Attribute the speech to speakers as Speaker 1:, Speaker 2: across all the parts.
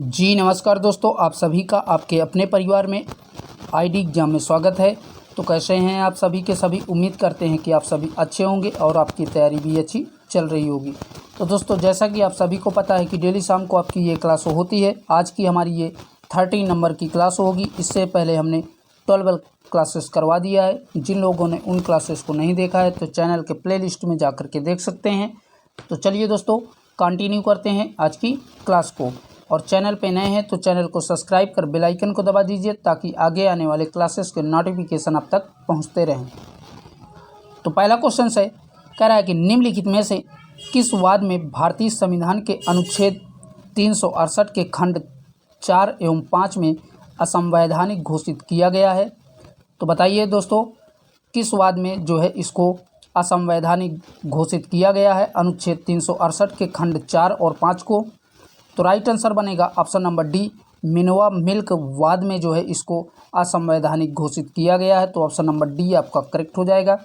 Speaker 1: जी नमस्कार दोस्तों, आप सभी का आपके अपने परिवार में आईडी एग्जाम में स्वागत है। तो कैसे हैं आप सभी के सभी। उम्मीद करते हैं कि आप सभी अच्छे होंगे और आपकी तैयारी भी अच्छी चल रही होगी। तो दोस्तों, जैसा कि आप सभी को पता है कि डेली शाम को आपकी ये क्लास होती है। आज की हमारी ये 13 नंबर की क्लास होगी। इससे पहले हमने 12 क्लासेस करवा दिया है। जिन लोगों ने उन क्लासेस को नहीं देखा है तो चैनल के प्लेलिस्ट में जा कर के देख सकते हैं। तो चलिए दोस्तों, कंटिन्यू करते हैं आज की क्लास को। और चैनल पे नए हैं तो चैनल को सब्सक्राइब कर बेल आइकन को दबा दीजिए ताकि आगे आने वाले क्लासेस के नोटिफिकेशन आप तक पहुंचते रहें। तो पहला क्वेश्चन है, कह रहा है कि निम्नलिखित में से किस वाद में भारतीय संविधान के अनुच्छेद 368 के खंड 4 एवं 5 में असंवैधानिक घोषित किया गया है। तो बताइए दोस्तों, किस वाद में जो है इसको असंवैधानिक घोषित किया गया है अनुच्छेद 368 के खंड 4 और 5 को। तो राइट आंसर बनेगा ऑप्शन नंबर डी, मिनवा मिल्क वाद में जो है इसको असंवैधानिक घोषित किया गया है। तो ऑप्शन नंबर डी आपका करेक्ट हो जाएगा।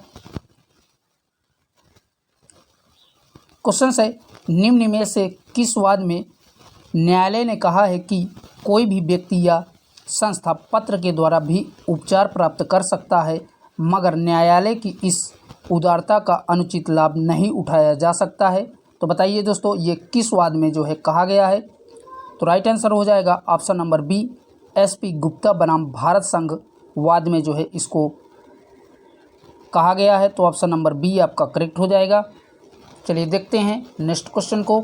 Speaker 1: क्वेश्चन है, निम्न में से किस वाद में न्यायालय ने कहा है कि कोई भी व्यक्ति या संस्था पत्र के द्वारा भी उपचार प्राप्त कर सकता है, मगर न्यायालय की इस उदारता का अनुचित लाभ नहीं उठाया जा सकता है। तो बताइए दोस्तों, ये किस वाद में जो है कहा गया है। तो राइट आंसर हो जाएगा option number B, SP Gupta बनाम भारत संघ वाद में जो है इसको कहा गया है। तो ऑप्शन नंबर बी आपका करेक्ट हो जाएगा। चलिए देखते हैं नेक्स्ट क्वेश्चन को।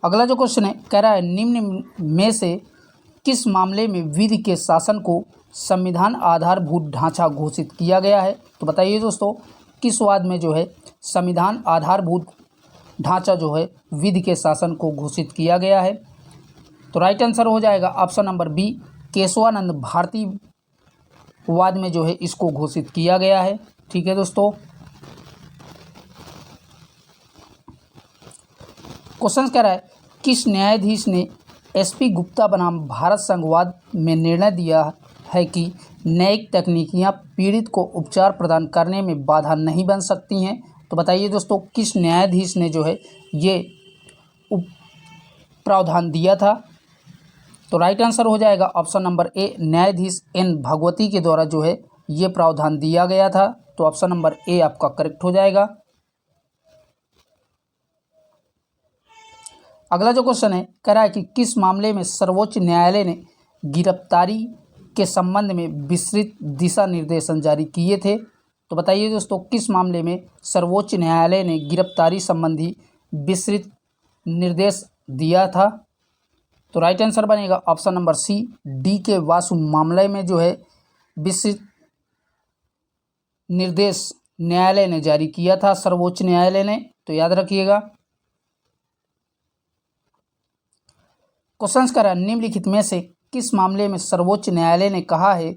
Speaker 1: अगला जो क्वेश्चन है, कह रहा है निम्न में से किस मामले में विधि के शासन को संविधान आधारभूत ढांचा घोषित किया गया है। तो बताइए दोस्तों, किस वाद में जो है संविधान आधारभूत ढांचा जो है विधि के शासन को घोषित किया गया है। तो राइट आंसर हो जाएगा option number B, Kesavananda Bharati वाद में जो है इसको घोषित किया गया है। ठीक है दोस्तों, क्वेश्चन कह रहा है किस न्यायाधीश ने एसपी गुप्ता बनाम भारत संघ वाद में निर्णय दिया है कि न्यायिक तकनीकियां पीड़ित को उपचार प्रदान करने में बाधा नहीं बन सकती हैं। तो बताइए दोस्तों, किस न्यायाधीश ने जो है ये प्रावधान दिया था। तो राइट आंसर हो जाएगा ऑप्शन नंबर ए, न्यायाधीश एन भगवती के द्वारा जो है ये प्रावधान दिया गया था। तो ऑप्शन नंबर ए आपका करेक्ट हो जाएगा। अगला जो क्वेश्चन है, कह रहा है कि किस मामले में सर्वोच्च न्यायालय ने गिरफ्तारी के संबंध में विस्तृत दिशा निर्देशन जारी किए थे। तो बताइए दोस्तों, किस मामले में सर्वोच्च न्यायालय ने गिरफ्तारी संबंधी विस्तृत निर्देश दिया था। तो राइट आंसर बनेगा ऑप्शन नंबर सी, डी के वासु मामले में जो है विस्तृत निर्देश न्यायालय ने जारी किया था, सर्वोच्च न्यायालय ने। तो याद रखिएगा। क्वेश्चन करा, निम्नलिखित में से किस मामले में सर्वोच्च न्यायालय ने कहा है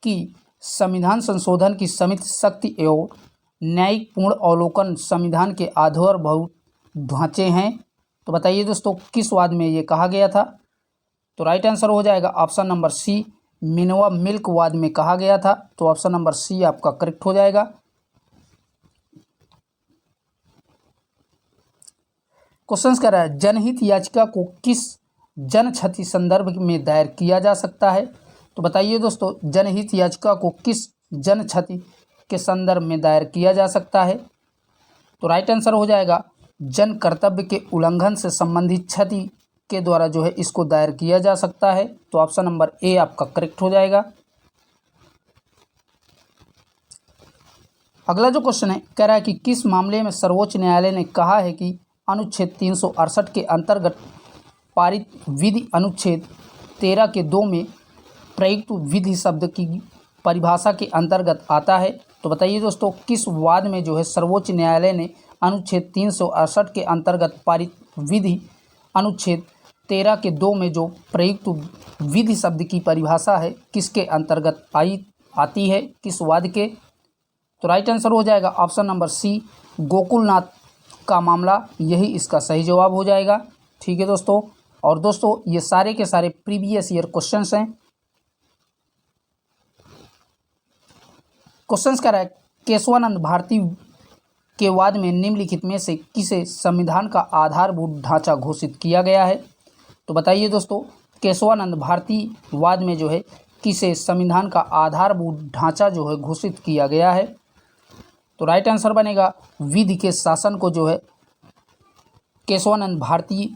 Speaker 1: कि संविधान संशोधन की समित शक्ति एवं न्यायिक पूर्ण अवलोकन संविधान के आधारभूत ढांचे हैं। तो बताइए दोस्तों, किस वाद में ये कहा गया था। तो राइट आंसर हो जाएगा ऑप्शन नंबर सी, मिनवा मिल्क वाद में कहा गया था। तो ऑप्शन नंबर सी आपका करेक्ट हो जाएगा। क्वेश्चन कह रहा है, जनहित याचिका को किस जन क्षति संदर्भ में दायर किया जा सकता है। तो बताइए दोस्तों, जनहित याचिका को किस जन क्षति के संदर्भ में दायर किया जा सकता है। तो राइट आंसर हो जाएगा, जन कर्तव्य के उल्लंघन से संबंधित क्षति के द्वारा जो है इसको दायर किया जा सकता है। तो ऑप्शन नंबर ए आपका करेक्ट हो जाएगा। अगला जो क्वेश्चन है, कह रहा है कि किस मामले में सर्वोच्च न्यायालय ने कहा है कि अनुच्छेद 368 के अंतर्गत पारित विधि अनुच्छेद 13 के 2 में प्रयुक्त विधि शब्द की परिभाषा के अंतर्गत आता है। तो बताइए दोस्तों, किस वाद में जो है सर्वोच्च न्यायालय ने अनुच्छेद 368 के अंतर्गत पारित विधि अनुच्छेद 13 के 2 में जो प्रयुक्त विधि शब्द की परिभाषा है किसके अंतर्गत आती है, किस वाद के। तो राइट आंसर हो जाएगा ऑप्शन नंबर सी, गोकुलनाथ का मामला, यही इसका सही जवाब हो जाएगा। ठीक है दोस्तों, और दोस्तों ये सारे के सारे प्रीवियस ईयर क्वेश्चंस हैं। क्वेश्चंस कह रहा है, केशवानंद भारती के वाद में निम्नलिखित में से किसे संविधान का आधारभूत ढांचा घोषित किया गया है? तो बताइए दोस्तों, केशवानंद भारती वाद में जो है किसे संविधान का आधारभूत ढांचा जो है घोषित किया गया है? तो राइट आंसर बनेगा विधि के शासन को जो है केशवानंद भारती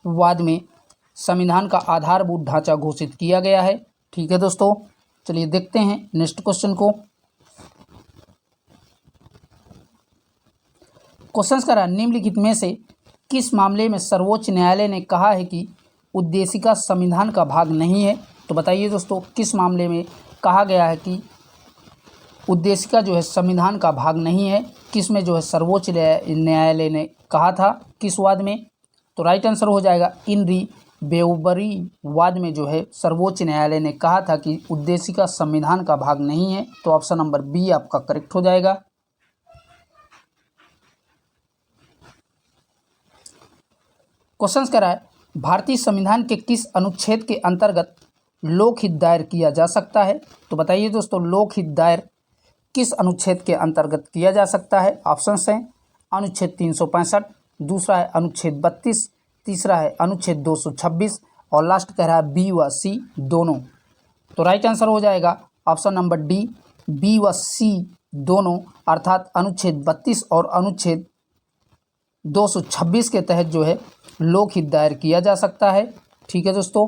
Speaker 1: वाद में संविधान का आधारभूत ढांचा घोषित किया गया है। ठीक है दोस्तों, चलिए देखते हैं नेक्स्ट क्वेश्चन को। क्वेश्चन कह रहा है, निम्नलिखित में से किस मामले में सर्वोच्च न्यायालय ने कहा है कि उद्देशिका संविधान का भाग नहीं है? तो बताइए दोस्तों, किस मामले में कहा गया है कि उद्देशिका जो है संविधान का भाग नहीं है? किस में जो है सर्वोच्च न्यायालय ने कहा था, किस वाद में? तो राइट आंसर हो जाएगा इन री बेउबरी वाद में जो है सर्वोच्च न्यायालय ने कहा था कि उद्देशिका संविधान का भाग नहीं है। तो ऑप्शन नंबर बी आपका करेक्ट हो जाएगा। क्वेश्चन कह रहा है, भारतीय संविधान के किस अनुच्छेद के अंतर्गत लोकहित दायर किया जा सकता है? तो बताइए दोस्तों, लोकहित दायर किस अनुच्छेद के अंतर्गत किया जा सकता है? ऑप्शंस हैं अनुच्छेद 365, दूसरा है अनुच्छेद 32, तीसरा है अनुच्छेद 226 और लास्ट कह रहा है बी व सी दोनों। तो राइट आंसर हो जाएगा ऑप्शन नंबर डी, बी व सी दोनों, अर्थात अनुच्छेद 32 और अनुच्छेद 226 के तहत जो है लोकहित दायर किया जा सकता है। ठीक है दोस्तों,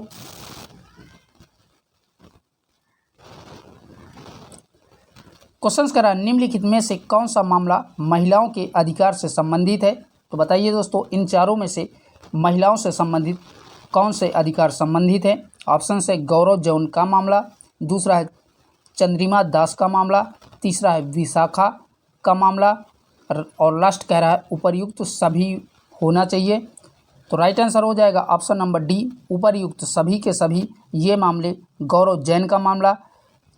Speaker 1: क्वेश्चन कह रहा है, निम्नलिखित में से कौन सा मामला महिलाओं के अधिकार से संबंधित है? तो बताइए दोस्तों, इन चारों में से महिलाओं से संबंधित कौन से अधिकार संबंधित है? ऑप्शन है गौरव जौन का मामला, दूसरा है चंद्रिमा दास का मामला, तीसरा है विशाखा का मामला और लास्ट कह रहा है उपर्युक्त सभी होना चाहिए। तो राइट आंसर हो जाएगा ऑप्शन नंबर डी, उपर्युक्त सभी के सभी ये मामले गौरव जैन का मामला,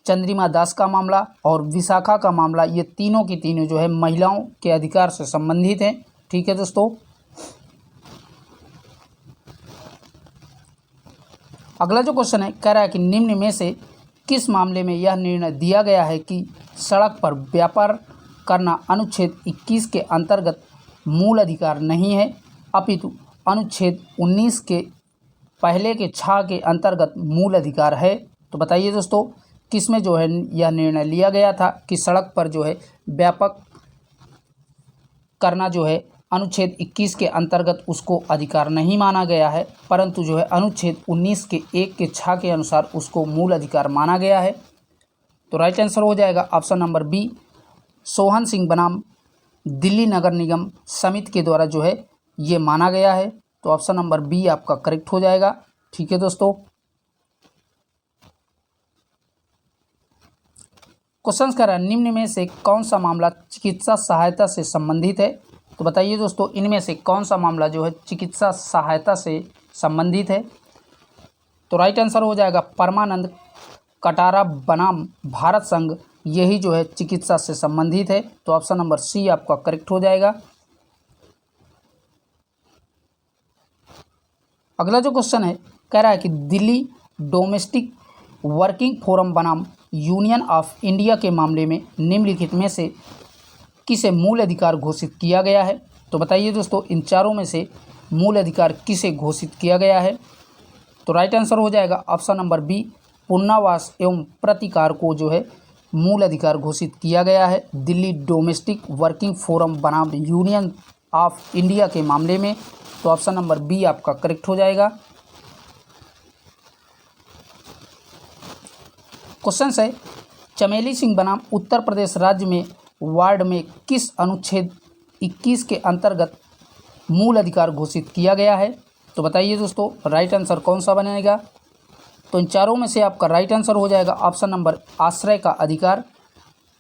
Speaker 1: चंद्रिमा दास का मामला और विशाखा का मामला, ये तीनों की तीनों जो है महिलाओं के अधिकार से संबंधित हैं। ठीक है दोस्तों, अगला जो क्वेश्चन है कह रहा है कि निम्न में से किस मामले में यह निर्णय दिया गया है कि सड़क पर व्यापार करना अनुच्छेद 21 के अंतर्गत मूल अधिकार नहीं है, अपितु अनुच्छेद 19 के पहले के 6 के अंतर्गत मूल अधिकार है? तो बताइए दोस्तों, किस में जो है यह निर्णय लिया गया था कि सड़क पर जो है व्यापक करना जो है अनुच्छेद 21 के अंतर्गत उसको अधिकार नहीं माना गया है, परंतु जो है अनुच्छेद 19 के 1 के 6 के अनुसार उसको मूल अधिकार माना गया है? तो राइट आंसर हो जाएगा option number B, Sohan Singh बनाम दिल्ली नगर निगम समिति के द्वारा जो है ये माना गया है। तो ऑप्शन नंबर बी आपका करेक्ट हो जाएगा। ठीक है दोस्तों, क्वेश्चन कह रहा है, निम्न में से कौन सा मामला चिकित्सा सहायता से संबंधित है? तो बताइए दोस्तों, इनमें से कौन सा मामला जो है चिकित्सा सहायता से संबंधित है? तो राइट आंसर हो जाएगा परमानंद कटारा बनाम भारत संघ, यही जो है चिकित्सा से संबंधित है। तो ऑप्शन नंबर सी आपका करेक्ट हो जाएगा। अगला जो क्वेश्चन है कह रहा है कि दिल्ली डोमेस्टिक वर्किंग फोरम बनाम यूनियन ऑफ इंडिया के मामले में निम्नलिखित में से किसे मूल अधिकार घोषित किया गया है? तो बताइए दोस्तों, इन चारों में से मूल अधिकार किसे घोषित किया गया है? तो राइट आंसर हो जाएगा ऑप्शन नंबर बी, पुनर्वास एवं प्रतिकार को जो है मूल अधिकार घोषित किया गया है दिल्ली डोमेस्टिक वर्किंग फोरम बनाम यूनियन ऑफ इंडिया के मामले में। तो ऑप्शन नंबर बी आपका करेक्ट हो जाएगा। क्वेश्चन है, चमेली सिंह बनाम उत्तर प्रदेश राज्य में वार्ड में किस अनुच्छेद 21 के अंतर्गत मूल अधिकार घोषित किया गया है? तो बताइए दोस्तों, राइट आंसर कौन सा बनेगा? तो इन चारों में से आपका राइट आंसर हो जाएगा ऑप्शन नंबर आश्रय का अधिकार,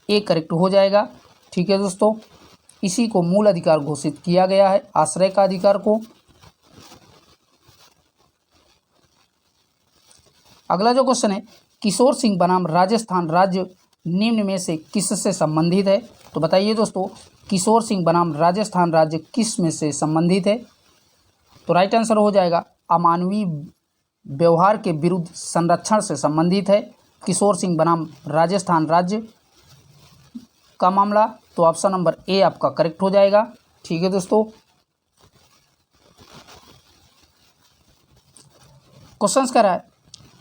Speaker 1: ए करेक्ट हो जाएगा। ठीक है दोस्तों, इसी को मूल अधिकार घोषित किया गया है, आश्रय का अधिकार को। अगला जो क्वेश्चन है, किशोर सिंह बनाम राजस्थान राज्य निम्न में से किससे संबंधित है? तो बताइए दोस्तों, किशोर सिंह बनाम राजस्थान राज्य किस में से संबंधित है? तो राइट आंसर हो जाएगा अमानवीय व्यवहार के विरुद्ध संरक्षण से संबंधित है किशोर सिंह बनाम राजस्थान राज्य। का मामला, तो ऑप्शन नंबर ए आपका करेक्ट हो जाएगा। ठीक है दोस्तों, क्वेश्चन कह रहा है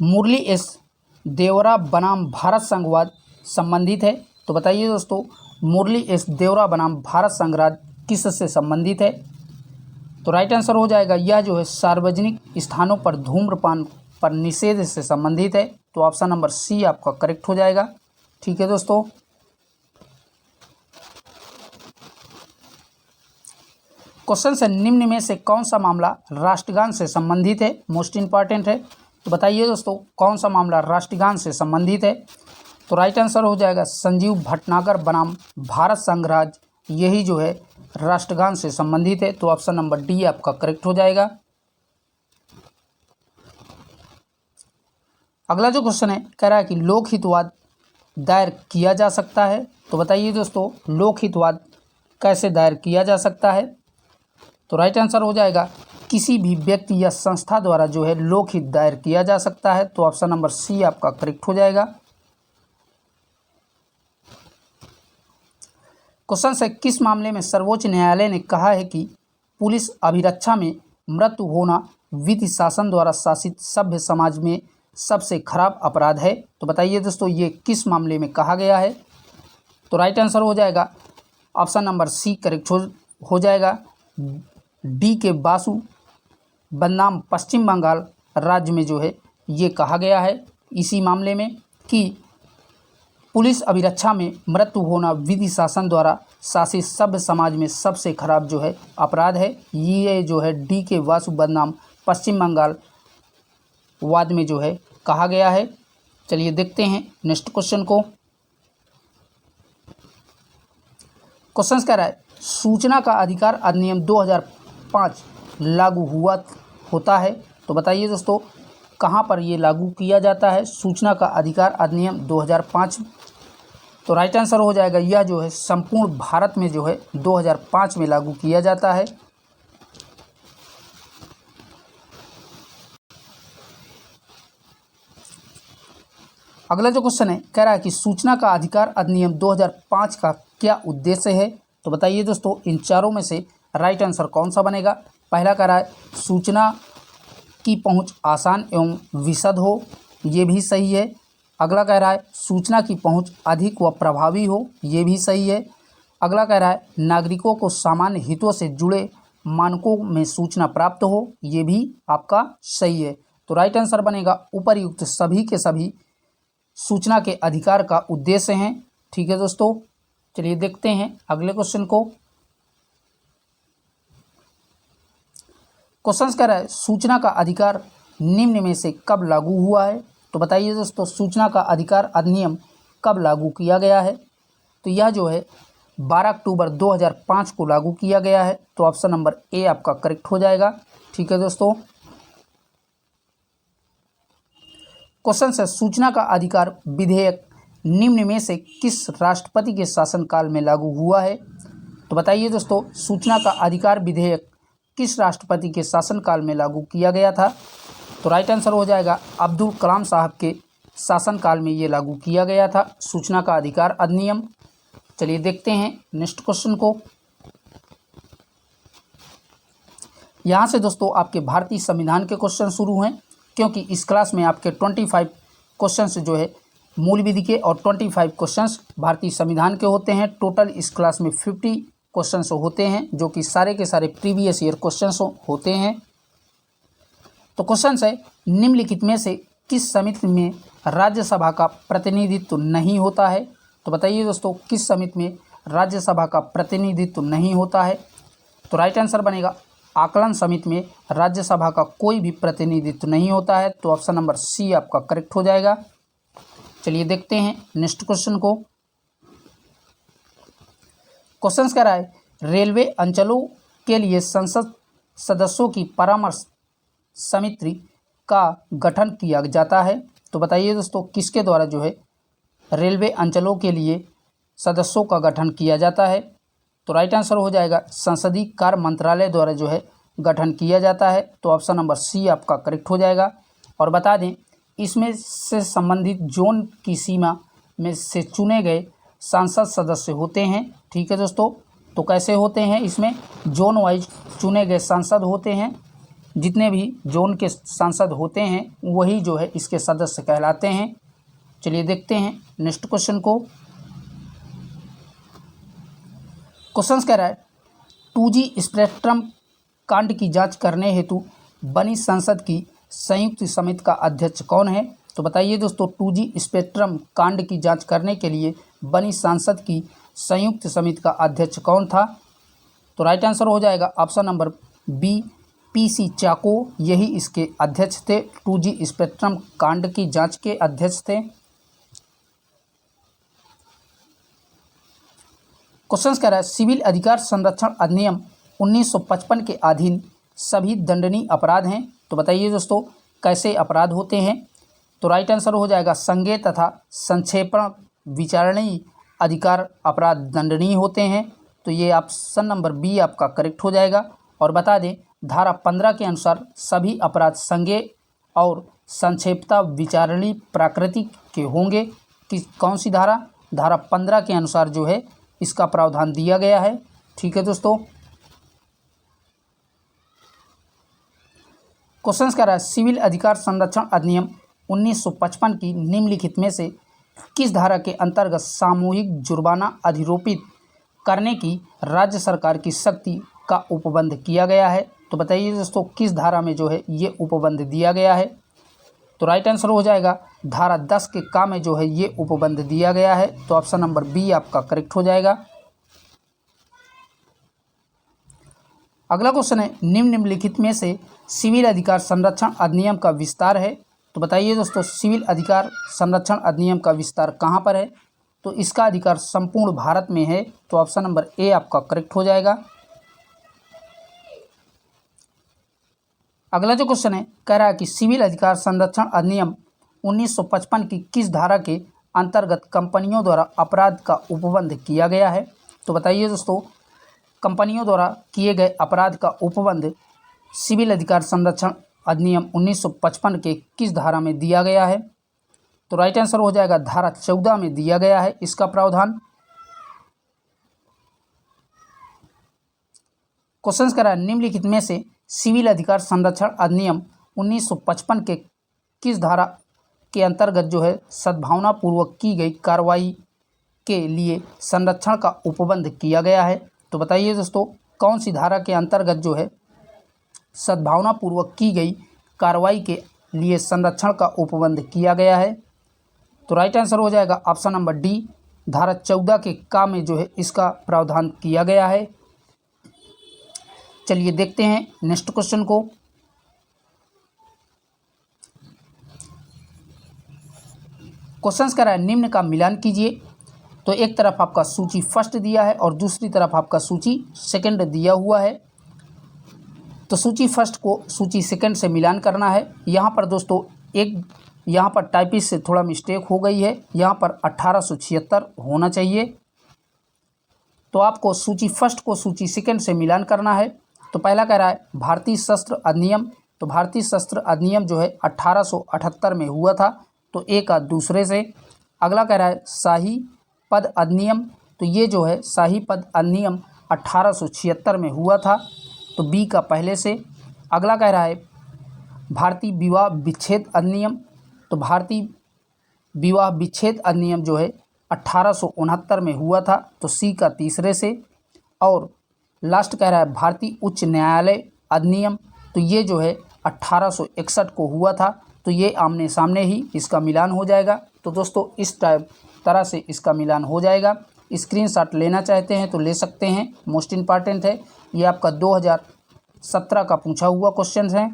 Speaker 1: मुरली एस देवरा बनाम भारत संघवाद संबंधित है। तो बताइए दोस्तों, मुरली एस देवरा बनाम भारत संघराज किससे संबंधित है? तो राइट आंसर हो जाएगा यह जो है सार्वजनिक स्थानों पर धूम्रपान पर निषेध से संबंधित है। तो ऑप्शन नंबर सी आपका करेक्ट हो जाएगा। ठीक है दोस्तों, क्वेश्चन से निम्न में से कौन सा मामला राष्ट्रगान से संबंधित है? मोस्ट इंपॉर्टेंट है। तो बताइए दोस्तों, कौन सा मामला राष्ट्रगान से संबंधित है? तो राइट आंसर हो जाएगा संजीव भटनागर बनाम भारत संघराज, यही जो है राष्ट्रगान से संबंधित है। तो ऑप्शन नंबर डी आपका करेक्ट हो जाएगा। अगला जो क्वेश्चन है कह रहा है कि लोकहितवाद दायर किया जा सकता है। तो बताइए दोस्तों, लोकहितवाद कैसे दायर किया जा सकता है? तो राइट आंसर हो जाएगा किसी भी व्यक्ति या संस्था द्वारा जो है लोकहित दायर किया जा सकता है। तो ऑप्शन नंबर सी आपका करेक्ट हो जाएगा। क्वेश्चन से किस मामले में सर्वोच्च न्यायालय ने कहा है कि पुलिस अभिरक्षा में मृत्यु होना विधि शासन द्वारा शासित सभ्य समाज में सबसे खराब अपराध है? तो बताइए दोस्तों, ये किस मामले में कहा गया है? तो राइट आंसर हो जाएगा ऑप्शन नंबर सी करेक्ट हो जाएगा। डी के बासु बनाम पश्चिम बंगाल राज्य में जो है ये कहा गया है इसी मामले में कि पुलिस अभिरक्षा में मृत्यु होना विधि शासन द्वारा शासित सभ्य समाज में सबसे खराब जो है अपराध है। ये जो है डी के वासु बनाम पश्चिम बंगाल वाद में जो है कहा गया है। चलिए देखते हैं नेक्स्ट क्वेश्चन को। क्वेश्चन कह रहा है सूचना का अधिकार अधिनियम 2005 लागू हुआ होता है। तो बताइए दोस्तों, कहाँ पर ये लागू किया जाता है सूचना का अधिकार अधिनियम 2005? तो राइट आंसर हो जाएगा यह जो है संपूर्ण भारत में जो है 2005 में लागू किया जाता है। अगला जो क्वेश्चन है कह रहा है कि सूचना का अधिकार अधिनियम 2005 का क्या उद्देश्य है? तो बताइए दोस्तों, इन चारों में से राइट आंसर कौन सा बनेगा? पहला कह रहा है सूचना की पहुंच आसान एवं विशद हो, ये भी सही है। अगला कह रहा है सूचना की पहुंच अधिक व प्रभावी हो, ये भी सही है। अगला कह रहा है नागरिकों को सामान्य हितों से जुड़े मानकों में सूचना प्राप्त हो, ये भी आपका सही है। तो राइट आंसर बनेगा उपर्युक्त सभी के सभी सूचना के अधिकार का उद्देश्य हैं। ठीक है दोस्तों, चलिए देखते हैं अगले क्वेश्चन को। क्वेश्चन कह रहा है सूचना का अधिकार निम्न में से कब लागू हुआ है? तो बताइए दोस्तों, सूचना का अधिकार अधिनियम कब लागू किया गया है? तो यह जो है 12 अक्टूबर 2005 को लागू किया गया है। तो ऑप्शन नंबर ए आपका करेक्ट हो जाएगा। ठीक है दोस्तों, क्वेश्चन है सूचना का अधिकार विधेयक निम्न में से किस राष्ट्रपति के शासनकाल में लागू हुआ है? तो बताइए दोस्तों, सूचना का अधिकार विधेयक किस राष्ट्रपति के शासनकाल में लागू किया गया था? तो राइट आंसर हो जाएगा अब्दुल कलाम साहब के शासनकाल में ये लागू किया गया था सूचना का अधिकार अधिनियम। चलिए देखते हैं नेक्स्ट क्वेश्चन को। यहाँ से दोस्तों आपके भारतीय संविधान के क्वेश्चन शुरू हैं, क्योंकि इस क्लास में आपके 25 क्वेश्चन जो है मूल विधि के और 25 क्वेश्चंस भारतीय संविधान के होते हैं। टोटल इस क्लास में 50 क्वेश्चंस होते हैं, जो कि सारे के सारे प्रीवियस ईयर क्वेश्चंस होते हैं। तो क्वेश्चन है निम्नलिखित में से किस समिति में राज्यसभा का प्रतिनिधित्व नहीं होता है? तो बताइए दोस्तों, किस समिति में राज्यसभा का प्रतिनिधित्व नहीं होता है? तो राइट आंसर बनेगा आकलन समिति में राज्यसभा का कोई भी प्रतिनिधित्व नहीं होता है। तो ऑप्शन नंबर सी आपका करेक्ट हो जाएगा। चलिए देखते हैं नेक्स्ट क्वेश्चन को। क्वेश्चन कह रहा है रेलवे अंचलों के लिए संसद सदस्यों की परामर्श समिति का गठन किया जाता है। तो बताइए दोस्तों, किसके द्वारा जो है रेलवे अंचलों के लिए सदस्यों का गठन किया जाता है? तो राइट आंसर हो जाएगा संसदीय कार्य मंत्रालय द्वारा जो है गठन किया जाता है। तो ऑप्शन नंबर सी आपका करेक्ट हो जाएगा। और बता दें, इसमें से संबंधित जोन की सीमा में से चुने गए सांसद सदस्य होते हैं। ठीक है दोस्तों, तो कैसे होते हैं, इसमें जोन वाइज चुने गए सांसद होते हैं। जितने भी जोन के सांसद होते हैं वही जो है इसके सदस्य कहलाते हैं। चलिए देखते हैं नेक्स्ट क्वेश्चन को। क्वेश्चन कह रहा है 2G स्पेक्ट्रम कांड की जांच करने हेतु बनी संसद की संयुक्त समिति का अध्यक्ष कौन है? तो बताइए दोस्तों, 2G स्पेक्ट्रम कांड की जांच करने के लिए बनी संसद की संयुक्त समिति का अध्यक्ष कौन था? तो राइट आंसर हो जाएगा ऑप्शन नंबर बी, PC चाको। यही इसके अध्यक्ष थे, 2G स्पेक्ट्रम कांड की जांच के अध्यक्ष थे। क्वेश्चन कह रहा है सिविल अधिकार संरक्षण अधिनियम 1955 के अधीन सभी दंडनीय अपराध हैं। तो बताइए दोस्तों, कैसे अपराध होते हैं? तो राइट आंसर हो जाएगा संज्ञेय तथा संक्षेपण विचारणीय अधिकार अपराध दंडनीय होते हैं। तो ये ऑप्शन नंबर बी आपका करेक्ट हो जाएगा। और बता दें, धारा 15 के अनुसार सभी अपराध संज्ञेय और संक्षेपता विचारणीय प्रकृति के होंगे। कि कौन सी धारा? धारा 15 के अनुसार जो है इसका प्रावधान दिया गया है। ठीक है दोस्तों, क्वेश्चन कह रहा है सिविल अधिकार संरक्षण अधिनियम 1955 की निम्नलिखित में से किस धारा के अंतर्गत सामूहिक जुर्माना अधिरोपित करने की राज्य सरकार की शक्ति का उपबंध किया गया है? तो बताइए दोस्तों, किस धारा में जो है ये उपबंध दिया गया है? तो राइट आंसर हो जाएगा धारा 10 के का में जो है ये उपबंध दिया गया है। तो ऑप्शन नंबर बी आपका करेक्ट हो जाएगा। अगला क्वेश्चन है निम्नलिखित में से सिविल अधिकार संरक्षण अधिनियम का विस्तार है। तो बताइए दोस्तों, सिविल अधिकार संरक्षण अधिनियम का विस्तार कहाँ पर है? तो इसका अधिकार संपूर्ण भारत में है। तो ऑप्शन नंबर ए आपका करेक्ट हो जाएगा। अगला जो क्वेश्चन है कह रहा है कि सिविल अधिकार संरक्षण अधिनियम 1955 की किस धारा के अंतर्गत कंपनियों द्वारा अपराध का उपबंध किया गया है? तो बताइए दोस्तों, कंपनियों द्वारा किए गए अपराध का उपबंध सिविल अधिकार संरक्षण अधिनियम 1955 के किस धारा में दिया गया है? तो राइट आंसर हो जाएगा धारा 14 में दिया गया है इसका प्रावधान। क्वेश्चन कह रहा है निम्नलिखित में से सिविल अधिकार संरक्षण अधिनियम 1955 के किस धारा के अंतर्गत जो है सद्भावनापूर्वक की गई कार्रवाई के लिए संरक्षण का उपबंध किया गया है? तो बताइए दोस्तों, कौन सी धारा के अंतर्गत जो है सद्भावनापूर्वक की गई कार्रवाई के लिए संरक्षण का उपबंध किया गया है? तो राइट आंसर हो जाएगा ऑप्शन नंबर डी, धारा 14 के का में जो है इसका प्रावधान किया गया है। चलिए देखते हैं नेक्स्ट क्वेश्चन को। क्वेश्चन कह रहा है निम्न का मिलान कीजिए। तो एक तरफ आपका सूची फर्स्ट दिया है और दूसरी तरफ आपका सूची सेकंड दिया हुआ है। तो सूची फर्स्ट को सूची सेकंड से मिलान करना है। यहाँ पर दोस्तों यहाँ पर टाइपिस्ट से थोड़ा मिस्टेक हो गई है, यहाँ पर 1876 होना चाहिए। तो आपको सूची फर्स्ट को सूची सेकंड से मिलान करना है। तो पहला कह रहा है भारतीय शस्त्र अधिनियम। तो भारतीय शस्त्र अधिनियम जो है 1878 में हुआ था, तो ए का दूसरे से। अगला कह रहा है शाही पद अधिनियम। तो ये जो है शाही पद अधिनियम 1876 में हुआ था, तो बी का पहले से। अगला कह रहा है भारतीय विवाह विच्छेद अधिनियम। तो भारतीय विवाह विच्छेद अधिनियम जो है 1869 में हुआ था, तो सी का तीसरे से। और लास्ट कह रहा है भारतीय उच्च न्यायालय अधिनियम। तो ये जो है 1861 को हुआ था, तो ये आमने सामने ही इसका मिलान हो जाएगा। तो दोस्तों इस तरह से इसका मिलान हो जाएगा। स्क्रीनशॉट लेना चाहते हैं तो ले सकते हैं, मोस्ट इम्पॉर्टेंट है। ये आपका 2017 का पूछा हुआ क्वेश्चन है।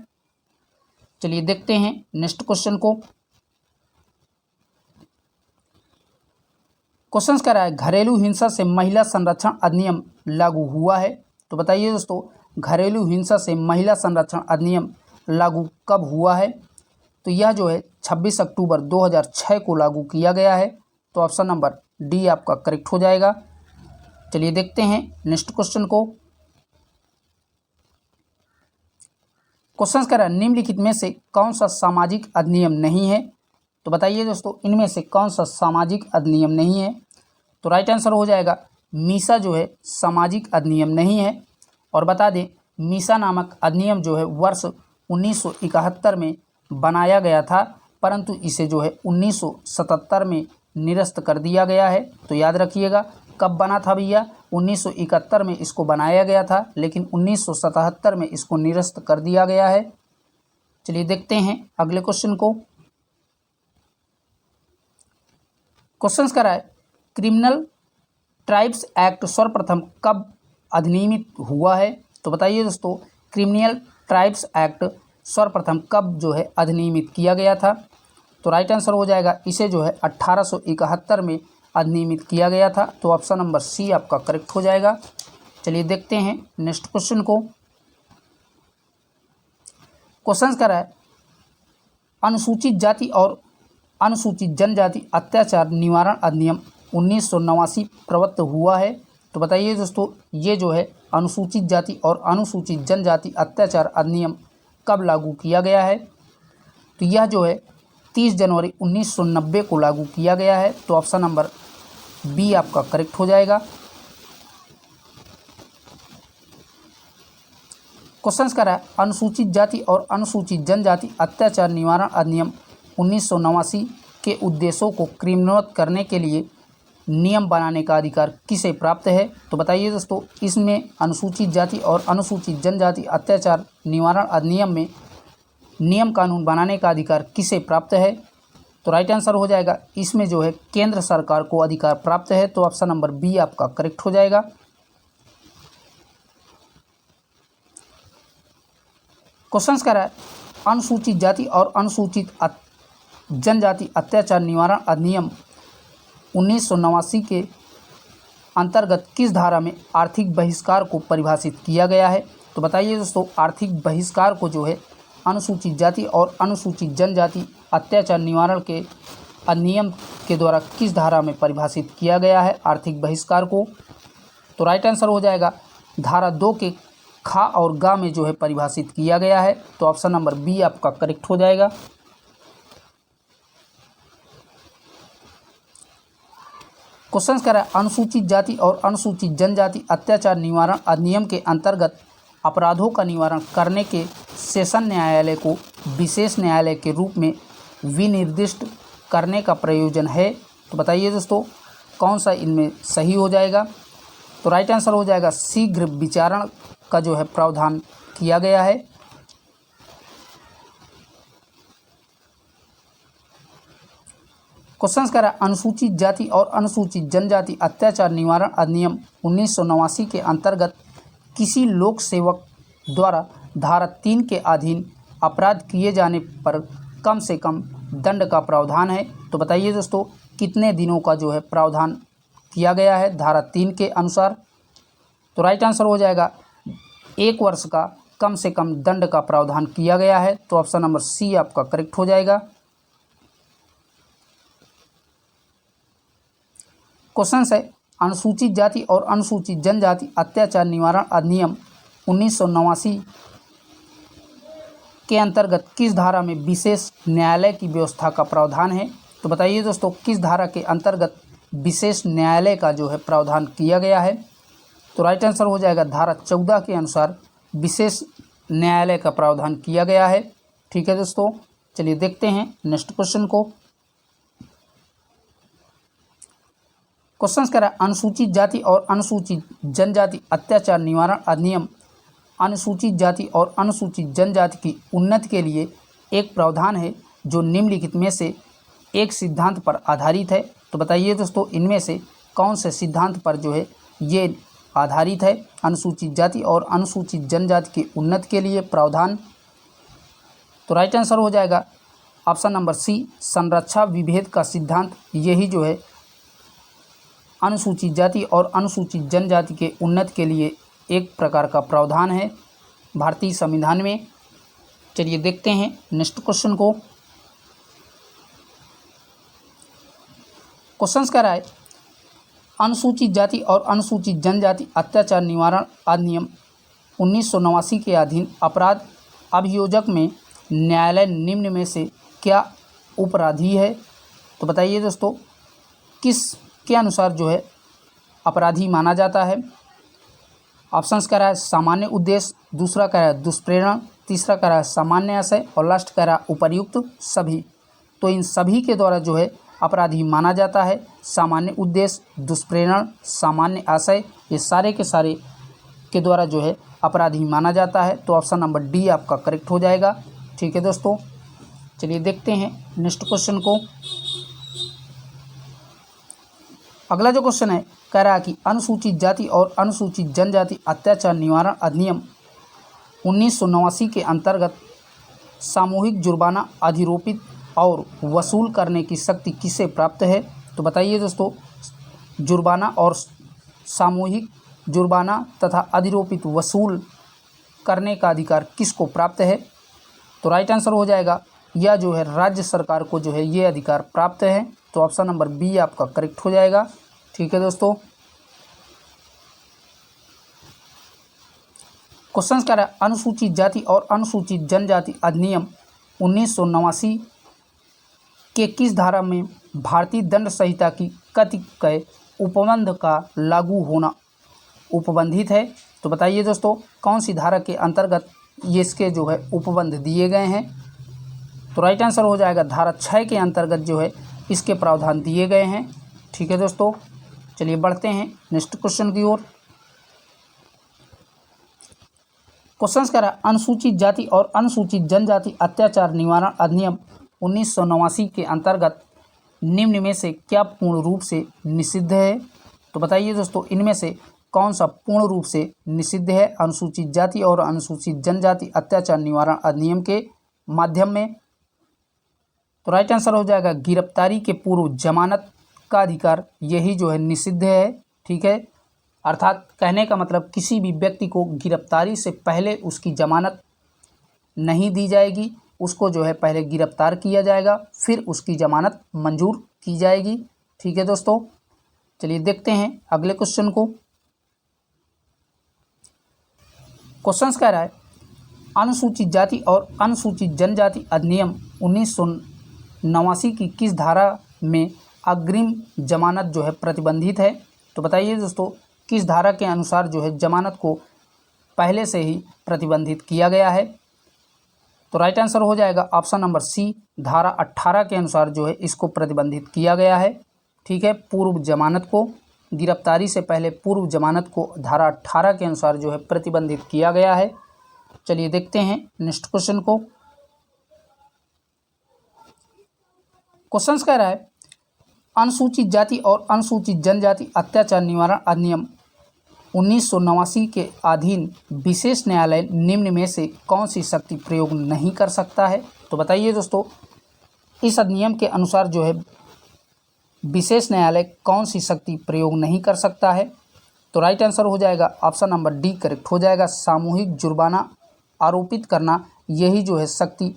Speaker 1: चलिए देखते हैं नेक्स्ट क्वेश्चन को। क्वेश्चन कह रहा है घरेलू हिंसा से महिला संरक्षण अधिनियम लागू हुआ है। तो बताइए दोस्तों, घरेलू हिंसा से महिला संरक्षण अधिनियम लागू कब हुआ है? तो यह जो है 26 अक्टूबर 2006 को लागू किया गया है। तो ऑप्शन नंबर डी आपका करेक्ट हो जाएगा। चलिए देखते हैं नेक्स्ट क्वेश्चन को। क्वेश्चन कह रहा है निम्नलिखित में से कौन सा सामाजिक अधिनियम नहीं है? तो बताइए दोस्तों, इनमें से कौन सा सामाजिक अधिनियम नहीं है? तो राइट आंसर हो जाएगा मीसा जो है सामाजिक अधिनियम नहीं है। और बता दें मीसा नामक अधिनियम जो है वर्ष 1971 में बनाया गया था, परंतु इसे जो है 1977 में निरस्त कर दिया गया है। तो याद रखिएगा कब बना था भैया, 1971 में इसको बनाया गया था, लेकिन 1977 में इसको निरस्त कर दिया गया है। चलिए देखते हैं अगले क्वेश्चन को। क्वेश्चन करा है क्रिमिनल ट्राइब्स एक्ट सर्वप्रथम कब अधिनियमित हुआ है। तो बताइए दोस्तों क्रिमिनल ट्राइब्स एक्ट सर्वप्रथम कब जो है अधिनियमित किया गया था। तो राइट आंसर हो जाएगा इसे जो है 1871 में अधिनियमित किया गया था। तो ऑप्शन नंबर सी आपका करेक्ट हो जाएगा। चलिए देखते हैं नेक्स्ट क्वेश्चन को। क्वेश्चन करा है अनुसूचित जाति और अनुसूचित जनजाति अत्याचार निवारण अधिनियम 1989 प्रवृत्त हुआ है। तो बताइए दोस्तों ये जो है अनुसूचित जाति और अनुसूचित जनजाति अत्याचार अधिनियम कब लागू किया गया है। तो यह जो है 30 जनवरी 1990 को लागू किया गया है। तो ऑप्शन नंबर बी आपका करेक्ट हो जाएगा। क्वेश्चन करा है अनुसूचित जाति और अनुसूचित जनजाति अत्याचार निवारण अधिनियम 1989 के उद्देश्यों को क्रियान्वित करने के लिए नियम बनाने का अधिकार किसे प्राप्त है। तो बताइए दोस्तों इसमें अनुसूचित जाति और अनुसूचित जनजाति अत्याचार निवारण अधिनियम में नियम कानून बनाने का अधिकार किसे प्राप्त है। तो राइट आंसर हो जाएगा इसमें जो है केंद्र सरकार को अधिकार प्राप्त है। तो ऑप्शन नंबर बी आपका करेक्ट हो जाएगा। क्वेश्चन कह रहा है अनुसूचित जाति और अनुसूचित जनजाति अत्याचार निवारण अधिनियम 1989 के अंतर्गत किस धारा में आर्थिक बहिष्कार को परिभाषित किया गया है। तो बताइए दोस्तों आर्थिक बहिष्कार को जो है अनुसूचित जाति और अनुसूचित जनजाति अत्याचार निवारण के अधिनियम के द्वारा किस धारा में परिभाषित किया गया है आर्थिक बहिष्कार को। तो राइट आंसर हो जाएगा धारा 2 के खा और गा में जो है परिभाषित किया गया है। तो ऑप्शन नंबर बी आपका करेक्ट हो जाएगा। क्वेश्चन कह रहा है अनुसूचित जाति और अनुसूचित जनजाति अत्याचार निवारण अधिनियम के अंतर्गत अपराधों का निवारण करने के सेशन न्यायालय को विशेष न्यायालय के रूप में विनिर्दिष्ट करने का प्रयोजन है। तो बताइए दोस्तों कौन सा इनमें सही हो जाएगा। तो राइट आंसर हो जाएगा शीघ्र विचारण का जो है प्रावधान किया गया है। क्वेश्चन कह रहा है अनुसूचित जाति और अनुसूचित जनजाति अत्याचार निवारण अधिनियम 1989 के अंतर्गत किसी लोक सेवक द्वारा धारा 3 के अधीन अपराध किए जाने पर कम से कम दंड का प्रावधान है। तो बताइए दोस्तों कितने दिनों का जो है प्रावधान किया गया है धारा 3 के अनुसार। तो राइट आंसर हो जाएगा 1 वर्ष का कम से कम दंड का प्रावधान किया गया है। तो ऑप्शन नंबर सी आपका करेक्ट हो जाएगा। क्वेश्चन है अनुसूचित जाति और अनुसूचित जनजाति अत्याचार निवारण अधिनियम 1989 के अंतर्गत किस धारा में विशेष न्यायालय की व्यवस्था का प्रावधान है। तो बताइए दोस्तों किस धारा के अंतर्गत विशेष न्यायालय का जो है प्रावधान किया गया है। तो राइट आंसर हो जाएगा धारा 14 के अनुसार विशेष न्यायालय का प्रावधान किया गया है। ठीक है दोस्तों चलिए देखते हैं नेक्स्ट क्वेश्चन को। क्वेश्चन कह रहा है अनुसूचित जाति और अनुसूचित जनजाति अत्याचार निवारण अधिनियम अनुसूचित जाति और अनुसूचित जनजाति की उन्नति के लिए एक प्रावधान है जो निम्नलिखित में से एक सिद्धांत पर आधारित है। तो बताइए दोस्तों इनमें से कौन से सिद्धांत पर जो है ये आधारित है अनुसूचित जाति और अनुसूचित जनजाति की उन्नति के लिए प्रावधान। तो राइट आंसर हो जाएगा ऑप्शन नंबर सी संरक्षा विभेद का सिद्धांत। यही जो है अनुसूचित जाति और अनुसूचित जनजाति के उन्नति के लिए एक प्रकार का प्रावधान है भारतीय संविधान में। चलिए देखते हैं नेक्स्ट क्वेश्चन को। क्वेश्चन कह रहा है अनुसूचित जाति और अनुसूचित जनजाति अत्याचार निवारण अधिनियम 1989 के अधीन अपराध अभियोजक में न्यायालय निम्न में से क्या उपराधी है। तो बताइए दोस्तों किस के अनुसार जो है अपराधी माना जाता है? ऑप्शंस कह रहा है सामान्य उद्देश्य, दूसरा कह रहा है दुष्प्रेरण, तीसरा कह रहा है सामान्य आशय और लास्ट कह रहा है उपर्युक्त सभी। तो इन सभी के द्वारा जो है अपराधी माना जाता है। सामान्य उद्देश्य, दुष्प्रेरण, सामान्य आशय, ये सारे के सारे के द्वारा जो है अपराधी माना जाता है। तो ऑप्शन नंबर डी आपका करेक्ट हो जाएगा। ठीक है दोस्तों, चलिए देखते हैं नेक्स्ट क्वेश्चन को। अगला जो क्वेश्चन है कह रहा है कि अनुसूचित जाति और अनुसूचित जनजाति अत्याचार निवारण अधिनियम 1989 के अंतर्गत सामूहिक जुर्माना अधिरोपित और वसूल करने की शक्ति किसे प्राप्त है? तो बताइए दोस्तों, जुर्माना और सामूहिक जुर्माना तथा अधिरोपित वसूल करने का अधिकार किसको प्राप्त है? तो राइट आंसर हो जाएगा यह जो है राज्य सरकार को जो है ये अधिकार प्राप्त है। तो ऑप्शन नंबर बी आपका करेक्ट हो जाएगा। ठीक है दोस्तों, क्वेश्चन कह रहा है अनुसूचित जाति और अनुसूचित जनजाति अधिनियम 1989 के किस धारा में भारतीय दंड संहिता की कतिपय उपबंध का लागू होना उपबंधित है? तो बताइए दोस्तों, कौन सी धारा के अंतर्गत ये इसके जो है उपबंध दिए गए हैं? तो राइट आंसर हो जाएगा धारा 6 के अंतर्गत जो है इसके प्रावधान दिए गए हैं। ठीक है दोस्तों, चलिए बढ़ते हैं नेक्स्ट क्वेश्चन की ओर। क्वेश्चन कह रहा है अनुसूचित जाति और अनुसूचित जनजाति अत्याचार निवारण अधिनियम 1989 के अंतर्गत निम्न में से क्या पूर्ण रूप से निषिद्ध है? तो बताइए दोस्तों, इनमें से कौन सा पूर्ण रूप से निषिद्ध है अनुसूचित जाति और अनुसूचित जनजाति अत्याचार निवारण अधिनियम के माध्यम में? तो राइट आंसर हो जाएगा गिरफ्तारी के पूर्व जमानत का अधिकार, यही जो है निषिद्ध है। ठीक है, अर्थात कहने का मतलब किसी भी व्यक्ति को गिरफ्तारी से पहले उसकी जमानत नहीं दी जाएगी, उसको जो है पहले गिरफ्तार किया जाएगा, फिर उसकी जमानत मंजूर की जाएगी। ठीक है दोस्तों, चलिए देखते हैं अगले क्वेश्चन को। क्वेश्चन कह रहा है अनुसूचित जाति और अनुसूचित जनजाति अधिनियम 1989 की किस धारा में अग्रिम जमानत जो है प्रतिबंधित है? तो बताइए दोस्तों, किस धारा के अनुसार जो है जमानत को पहले से ही प्रतिबंधित किया गया है? तो राइट आंसर हो जाएगा ऑप्शन नंबर सी, धारा 18 के अनुसार जो है इसको प्रतिबंधित किया गया है। ठीक है, पूर्व जमानत को, गिरफ्तारी से पहले पूर्व जमानत को धारा 18 के अनुसार जो है प्रतिबंधित किया गया है। चलिए देखते हैं नेक्स्ट क्वेश्चन को। क्वेश्चन कह रहा है अनुसूचित जाति और अनुसूचित जनजाति अत्याचार निवारण अधिनियम 1989 के अधीन विशेष न्यायालय निम्न में से कौन सी शक्ति प्रयोग नहीं कर सकता है? तो बताइए दोस्तों, इस अधिनियम के अनुसार जो है विशेष न्यायालय कौन सी शक्ति प्रयोग नहीं कर सकता है? तो राइट आंसर हो जाएगा ऑप्शन नंबर डी करेक्ट हो जाएगा, सामूहिक जुर्माना आरोपित करना, यही जो है शक्ति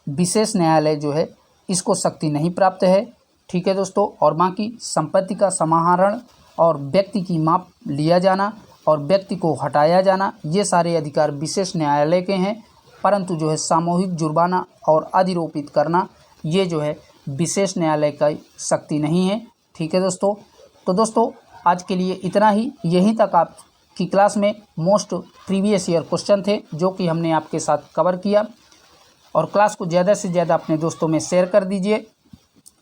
Speaker 1: विशेष न्यायालय जो है इसको शक्ति नहीं प्राप्त है। ठीक है दोस्तों, और बाकी संपत्ति का समाहरण और व्यक्ति की माप लिया जाना और व्यक्ति को हटाया जाना, ये सारे अधिकार विशेष न्यायालय के हैं, परंतु जो है सामूहिक जुर्माना और अधिरोपित करना ये जो है विशेष न्यायालय का शक्ति नहीं है। ठीक है दोस्तों, तो दोस्तों आज के लिए इतना ही। यहीं तक आपकी क्लास में मोस्ट प्रीवियस ईयर क्वेश्चन थे जो कि हमने आपके साथ कवर किया, और क्लास को ज़्यादा से ज़्यादा अपने दोस्तों में शेयर कर दीजिए।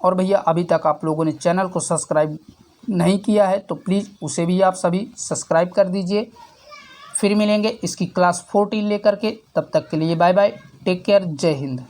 Speaker 1: और भैया अभी तक आप लोगों ने चैनल को सब्सक्राइब नहीं किया है तो प्लीज़ उसे भी आप सभी सब्सक्राइब कर दीजिए। फिर मिलेंगे इसकी क्लास 14 लेकर के, तब तक के लिए बाय बाय, टेक केयर, जय हिंद।